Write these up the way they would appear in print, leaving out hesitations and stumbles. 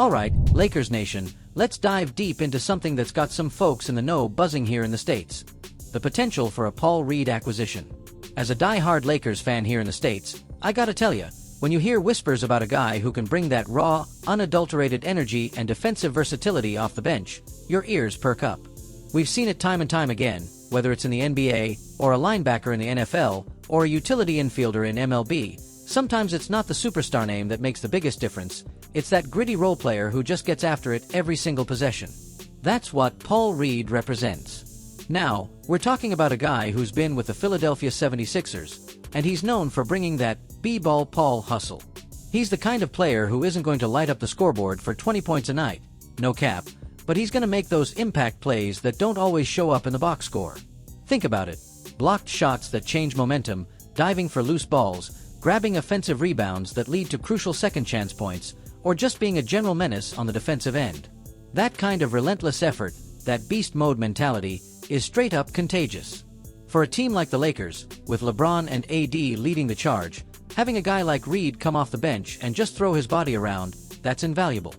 Alright, Lakers Nation, let's dive deep into something that's got some folks in the know buzzing here in the States. The potential for a Paul Reed acquisition. As a die-hard Lakers fan here in the States, I gotta tell ya, when you hear whispers about a guy who can bring that raw, unadulterated energy and defensive versatility off the bench, your ears perk up. We've seen it time and time again, whether it's in the NBA, or a linebacker in the NFL, or a utility infielder in MLB. Sometimes it's not the superstar name that makes the biggest difference, it's that gritty role player who just gets after it every single possession. That's what Paul Reed represents. Now, we're talking about a guy who's been with the Philadelphia 76ers, and he's known for bringing that Bball Paul hustle. He's the kind of player who isn't going to light up the scoreboard for 20 points a night, no cap, but he's going to make those impact plays that don't always show up in the box score. Think about it. Blocked shots that change momentum, diving for loose balls, grabbing offensive rebounds that lead to crucial second chance points, or just being a general menace on the defensive end. That kind of relentless effort, that beast mode mentality, is straight up contagious. For a team like the Lakers, with LeBron and AD leading the charge, having a guy like Reed come off the bench and just throw his body around, that's invaluable.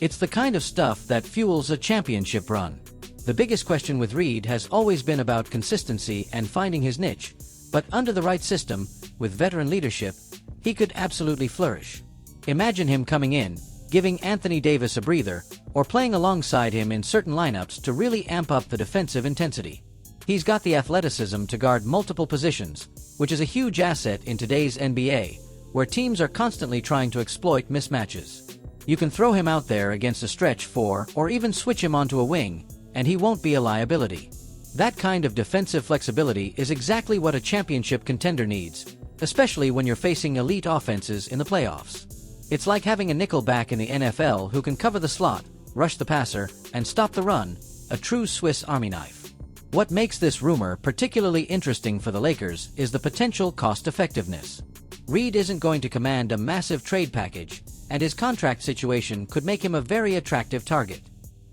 It's the kind of stuff that fuels a championship run. The biggest question with Reed has always been about consistency and finding his niche, but under the right system, with veteran leadership, he could absolutely flourish. Imagine him coming in, giving Anthony Davis a breather, or playing alongside him in certain lineups to really amp up the defensive intensity. He's got the athleticism to guard multiple positions, which is a huge asset in today's NBA, where teams are constantly trying to exploit mismatches. You can throw him out there against a stretch four or even switch him onto a wing, and he won't be a liability. That kind of defensive flexibility is exactly what a championship contender needs, especially when you're facing elite offenses in the playoffs. It's like having a nickel back in the NFL who can cover the slot, rush the passer, and stop the run, a true Swiss Army knife. What makes this rumor particularly interesting for the Lakers is the potential cost-effectiveness. Reed isn't going to command a massive trade package, and his contract situation could make him a very attractive target.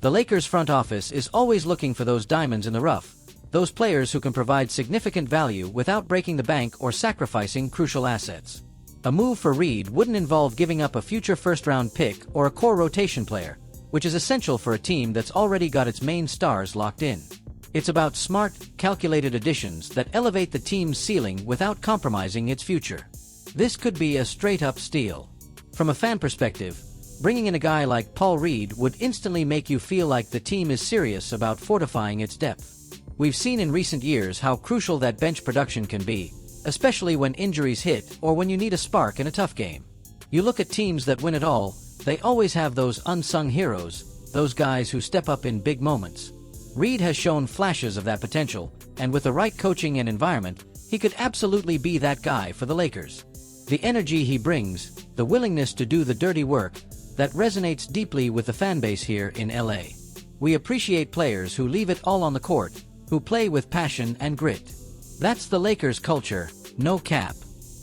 The Lakers front office is always looking for those diamonds in the rough, those players who can provide significant value without breaking the bank or sacrificing crucial assets. A move for Reed wouldn't involve giving up a future first-round pick or a core rotation player, which is essential for a team that's already got its main stars locked in. It's about smart, calculated additions that elevate the team's ceiling without compromising its future. This could be a straight-up steal. From a fan perspective, bringing in a guy like Paul Reed would instantly make you feel like the team is serious about fortifying its depth. We've seen in recent years how crucial that bench production can be, especially when injuries hit or when you need a spark in a tough game. You look at teams that win it all, they always have those unsung heroes, those guys who step up in big moments. Reed has shown flashes of that potential, and with the right coaching and environment, he could absolutely be that guy for the Lakers. The energy he brings, the willingness to do the dirty work, that resonates deeply with the fanbase here in LA. We appreciate players who leave it all on the court, who play with passion and grit. That's the Lakers culture, no cap.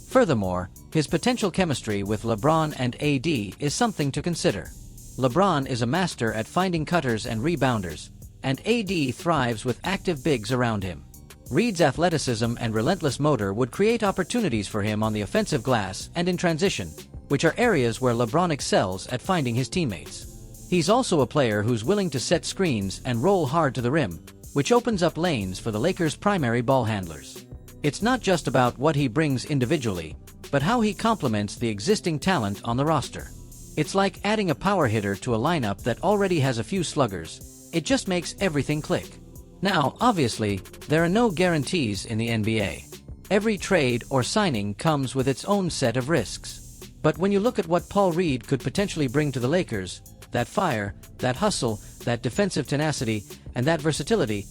Furthermore, his potential chemistry with LeBron and AD is something to consider. LeBron is a master at finding cutters and rebounders, and AD thrives with active bigs around him. Reed's athleticism and relentless motor would create opportunities for him on the offensive glass and in transition, which are areas where LeBron excels at finding his teammates. He's also a player who's willing to set screens and roll hard to the rim, which opens up lanes for the Lakers' primary ball handlers. It's not just about what he brings individually, but how he complements the existing talent on the roster. It's like adding a power hitter to a lineup that already has a few sluggers. It just makes everything click. Now, obviously, there are no guarantees in the NBA. Every trade or signing comes with its own set of risks. But when you look at what Paul Reed could potentially bring to the Lakers, that fire, that hustle, that defensive tenacity, and that versatility,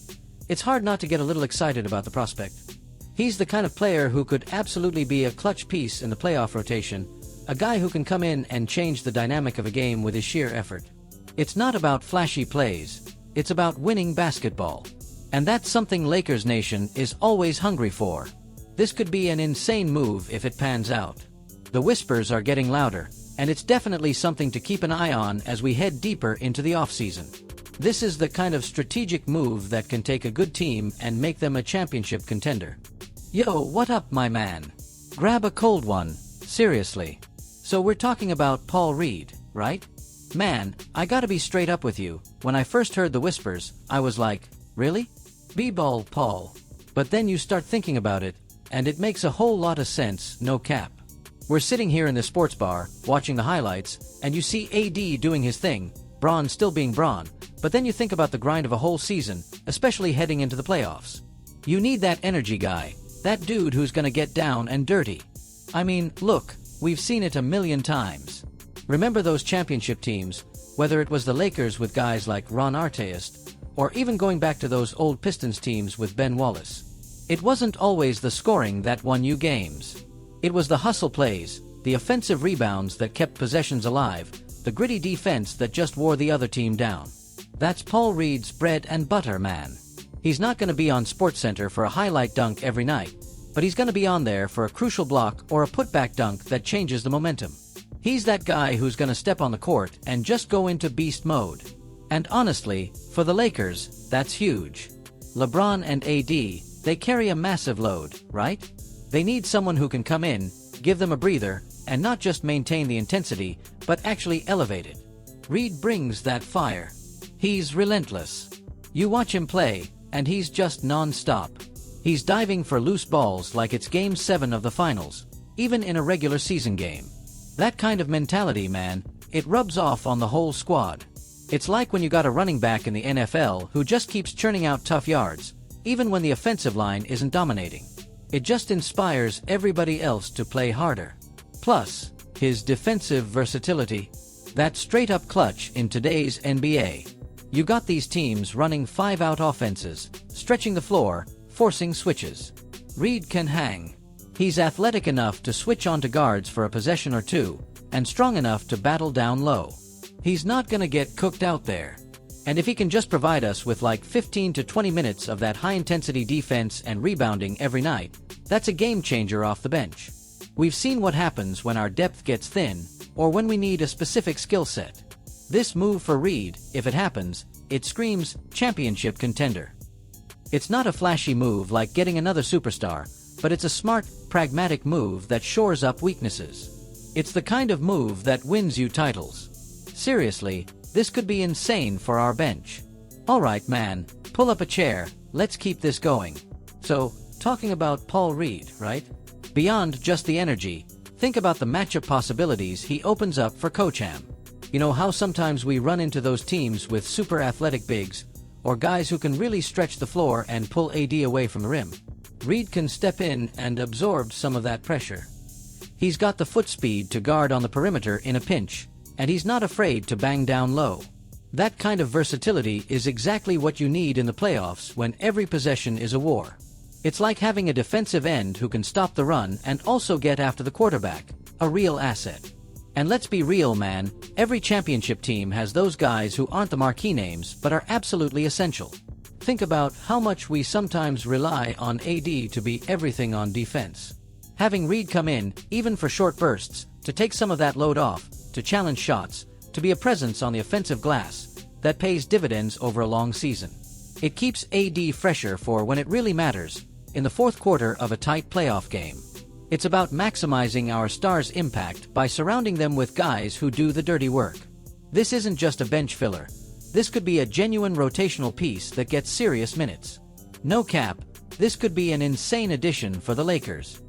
it's hard not to get a little excited about the prospect. He's the kind of player who could absolutely be a clutch piece in the playoff rotation, a guy who can come in and change the dynamic of a game with his sheer effort. It's not about flashy plays, it's about winning basketball. And that's something Lakers Nation is always hungry for. This could be an insane move if it pans out. The whispers are getting louder, and it's definitely something to keep an eye on as we head deeper into the offseason. This is the kind of strategic move that can take a good team and make them a championship contender. Yo, what up, my man? Grab a cold one, seriously. So we're talking about Paul Reed, right? Man, I gotta be straight up with you, when I first heard the whispers, I was like, really? Bball, Paul. But then you start thinking about it, and it makes a whole lot of sense, no cap. We're sitting here in the sports bar, watching the highlights, and you see AD doing his thing, Braun still being Braun, but then you think about the grind of a whole season, especially heading into the playoffs. You need that energy guy, that dude who's gonna get down and dirty. I mean, look, we've seen it a million times. Remember those championship teams, whether it was the Lakers with guys like Ron Artest, or even going back to those old Pistons teams with Ben Wallace. It wasn't always the scoring that won you games. It was the hustle plays, the offensive rebounds that kept possessions alive, the gritty defense that just wore the other team down. That's Paul Reed's bread and butter, man. He's not going to be on SportsCenter for a highlight dunk every night, but he's going to be on there for a crucial block or a putback dunk that changes the momentum. He's that guy who's going to step on the court and just go into beast mode. And honestly, for the Lakers, that's huge. LeBron and AD, they carry a massive load, right? They need someone who can come in, give them a breather, and not just maintain the intensity, but actually elevate it. Reed brings that fire. He's relentless. You watch him play, and he's just non-stop. He's diving for loose balls like it's Game 7 of the finals, even in a regular season game. That kind of mentality, man, it rubs off on the whole squad. It's like when you got a running back in the NFL who just keeps churning out tough yards, even when the offensive line isn't dominating. It just inspires everybody else to play harder. Plus, his defensive versatility. That's straight-up clutch in today's NBA. You got these teams running 5-out offenses, stretching the floor, forcing switches. Reed can hang. He's athletic enough to switch onto guards for a possession or two, and strong enough to battle down low. He's not gonna get cooked out there. And if he can just provide us with like 15 to 20 minutes of that high-intensity defense and rebounding every night, that's a game-changer off the bench. We've seen what happens when our depth gets thin, or when we need a specific skill set. This move for Reed, if it happens, it screams championship contender. It's not a flashy move like getting another superstar, but it's a smart, pragmatic move that shores up weaknesses. It's the kind of move that wins you titles. Seriously, this could be insane for our bench. Alright man, pull up a chair, let's keep this going. So, talking about Paul Reed, right? Beyond just the energy, think about the matchup possibilities he opens up for Coach Ham. You know how sometimes we run into those teams with super athletic bigs, or guys who can really stretch the floor and pull AD away from the rim? Reed can step in and absorb some of that pressure. He's got the foot speed to guard on the perimeter in a pinch, and he's not afraid to bang down low. That kind of versatility is exactly what you need in the playoffs when every possession is a war. It's like having a defensive end who can stop the run and also get after the quarterback, a real asset. And let's be real, man, every championship team has those guys who aren't the marquee names but are absolutely essential. Think about how much we sometimes rely on AD to be everything on defense. Having Reed come in, even for short bursts, to take some of that load off, to challenge shots, to be a presence on the offensive glass, that pays dividends over a long season. It keeps AD fresher for when it really matters, in the fourth quarter of a tight playoff game. It's about maximizing our stars' impact by surrounding them with guys who do the dirty work. This isn't just a bench filler. This could be a genuine rotational piece that gets serious minutes. No cap, this could be an insane addition for the Lakers.